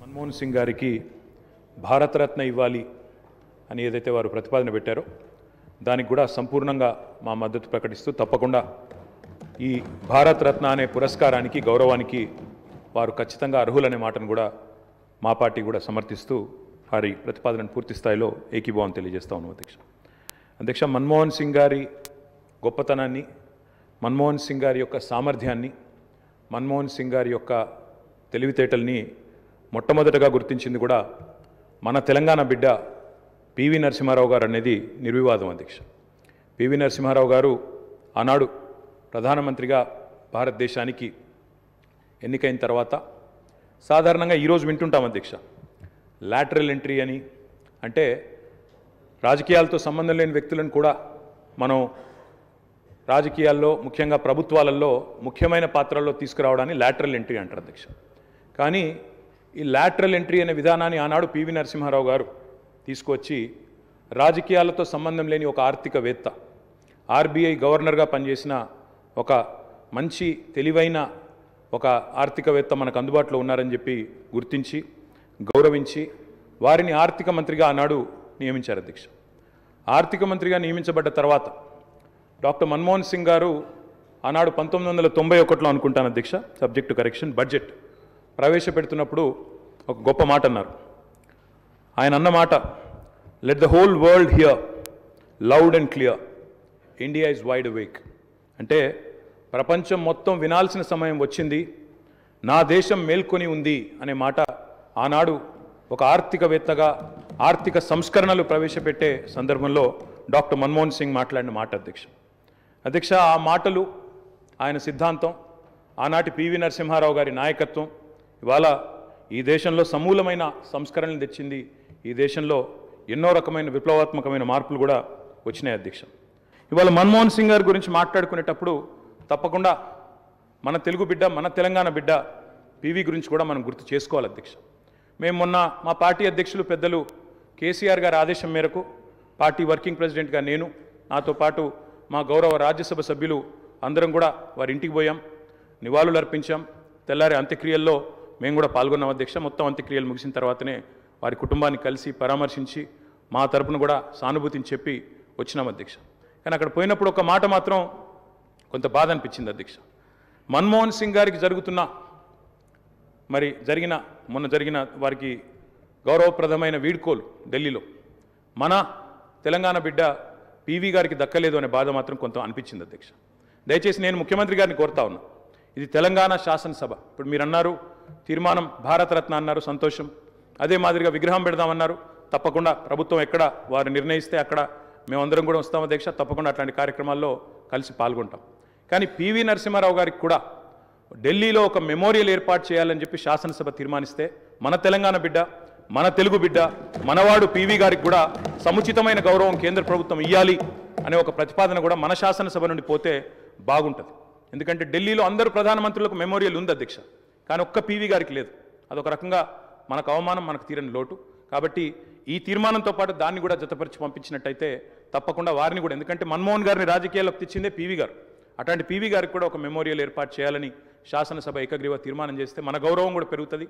మన్మోహన్ సింగ్ గారికి భారతరత్న ఇవ్వాలి అని ఏదైతే వారు ప్రతిపాదన పెట్టారో దానికి కూడా సంపూర్ణంగా మా మద్దతు ప్రకటిస్తూ తప్పకుండా ఈ భారతరత్న అనే పురస్కారానికి గౌరవానికి వారు ఖచ్చితంగా అర్హులనే మాటను కూడా మా పార్టీ కూడా సమర్థిస్తూ వారి ప్రతిపాదనను పూర్తి స్థాయిలో ఏకీభావం తెలియజేస్తా ఉన్నాం అధ్యక్ష మన్మోహన్ సింగ్ గారి గొప్పతనాన్ని, మన్మోహన్ సింగ్ గారి యొక్క సామర్థ్యాన్ని, మన్మోహన్ సింగ్ గారి యొక్క తెలివితేటల్ని మొట్టమొదటగా గుర్తించింది కూడా మన తెలంగాణ బిడ్డ పివి నరసింహారావు గారు అనేది నిర్వివాదం అధ్యక్ష. పివి నరసింహారావు గారు ఆనాడు ప్రధానమంత్రిగా భారతదేశానికి ఎన్నికైన తర్వాత సాధారణంగా ఈరోజు వింటుంటాం అధ్యక్ష, లాటరల్ ఎంట్రీ అని, అంటే రాజకీయాలతో సంబంధం లేని వ్యక్తులను కూడా మనం రాజకీయాల్లో ముఖ్యంగా ప్రభుత్వాలలో ముఖ్యమైన పాత్రల్లో తీసుకురావడాన్ని లాటరల్ ఎంట్రీ అంటారు అధ్యక్ష. కానీ ఈ లాటరల్ ఎంట్రీ అనే విధానాన్ని ఆనాడు పివి నరసింహారావు గారు తీసుకొచ్చి రాజకీయాలతో సంబంధం లేని ఒక ఆర్థికవేత్త, ఆర్బీఐ గవర్నర్గా పనిచేసిన ఒక మంచి తెలివైన ఒక ఆర్థికవేత్త మనకు అందుబాటులో ఉన్నారని చెప్పి గుర్తించి గౌరవించి వారిని ఆర్థిక మంత్రిగా ఆనాడు నియమించారు అధ్యక్ష. ఆర్థిక మంత్రిగా నియమించబడ్డ తర్వాత డాక్టర్ మన్మోహన్ సింగ్ గారు ఆనాడు 1991లో అనుకుంటాను అధ్యక్ష, సబ్జెక్ట్ టు కరెక్షన్, బడ్జెట్ ప్రవేశపెడుతున్నప్పుడు ఒక గొప్ప మాట అన్నారు. ఆయన అన్న మాట, let the whole world here loud and clear, India is wide awake. అంటే ప్రపంచం మొత్తం వినాల్సిన సమయం వచ్చింది, నా దేశం మేల్కొని ఉంది అనే మాట ఆనాడు ఒక ఆర్థికవేత్తగా ఆర్థిక సంస్కరణలు ప్రవేశపెట్టే సందర్భంలో డాక్టర్ మన్మోహన్ సింగ్ మాట్లాడిన మాట అధ్యక్ష. ఆ మాటలు, ఆయన సిద్ధాంతం, ఆనాటి పివి నరసింహారావు గారి నాయకత్వం ఇవాళ ఈ దేశంలో సమూలమైన సంస్కరణలు తెచ్చింది. ఈ దేశంలో ఎన్నో రకమైన విప్లవాత్మకమైన మార్పులు కూడా వచ్చినాయి అధ్యక్ష. ఇవాళ మన్మోహన్ సింగ్ గారి గురించి మాట్లాడుకునేటప్పుడు తప్పకుండా మన తెలుగు బిడ్డ, మన తెలంగాణ బిడ్డ పివి గురించి కూడా మనం గుర్తు చేసుకోవాలి అధ్యక్ష. మేము మొన్న మా పార్టీ అధ్యక్షులు పెద్దలు కేసీఆర్ గారి ఆదేశం మేరకు పార్టీ వర్కింగ్ ప్రెసిడెంట్గా నేను, నాతో పాటు మా గౌరవ రాజ్యసభ సభ్యులు అందరం కూడా వారి ఇంటికి పోయాం, నివాళులు అర్పించాం. తెల్లారి అంత్యక్రియల్లో మేము కూడా పాల్గొన్నాం అధ్యక్ష. మొత్తం అంత్యక్రియలు ముగిసిన తర్వాతనే వారి కుటుంబాన్ని కలిసి పరామర్శించి మా తరపున కూడా సానుభూతిని చెప్పి వచ్చినాం అధ్యక్ష. కానీ అక్కడ పోయినప్పుడు ఒక మాట మాత్రం కొంత బాధ అనిపించింది అధ్యక్ష. మన్మోహన్ సింగ్ గారికి మొన్న జరిగిన వారికి గౌరవప్రదమైన వీడ్కోలు ఢిల్లీలో మన తెలంగాణ బిడ్డ పివి గారికి దక్కలేదు అనే బాధ మాత్రం కొంత అనిపించింది అధ్యక్ష. దయచేసి నేను ముఖ్యమంత్రి గారిని కోరుతా ఉన్నా, ఇది తెలంగాణ శాసనసభ. ఇప్పుడు మీరు అన్నారు తీర్మానం భారతరత్న అన్నారు, సంతోషం. అదే మాదిరిగా విగ్రహం పెడదామన్నారు, తప్పకుండా ప్రభుత్వం ఎక్కడ వారు నిర్ణయిస్తే అక్కడ మేమందరం కూడా వస్తాం అధ్యక్ష. తప్పకుండా అట్లాంటి కార్యక్రమాల్లో కలిసి పాల్గొంటాం. కానీ పివి నరసింహారావు గారికి కూడా ఢిల్లీలో ఒక మెమోరియల్ ఏర్పాటు చేయాలని చెప్పి శాసనసభ తీర్మానిస్తే మన తెలంగాణ బిడ్డ, మన తెలుగు బిడ్డ, మనవాడు పివి గారికి కూడా సముచితమైన గౌరవం కేంద్ర ప్రభుత్వం ఇవ్వాలి అనే ఒక ప్రతిపాదన కూడా మన శాసనసభ నుండి పోతే బాగుంటుంది. ఎందుకంటే ఢిల్లీలో అందరూ ప్రధానమంత్రులకు మెమోరియల్ ఉంది అధ్యక్ష, కానీ ఒక్క పివి గారికి లేదు. అదొక రకంగా మనకు అవమానం, మనకు తీరని లోటు. కాబట్టి ఈ తీర్మానంతో పాటు దాన్ని కూడా జతపరిచి పంపించినట్టయితే తప్పకుండా వారిని కూడా, ఎందుకంటే మన్మోహన్ గారిని రాజకీయాల్లోకి తెచ్చిందే పివి గారు, అట్లాంటి పివి గారికి కూడా ఒక మెమోరియల్ ఏర్పాటు చేయాలని శాసనసభ ఏకగ్రీవ తీర్మానం చేస్తే మన గౌరవం కూడా పెరుగుతుంది,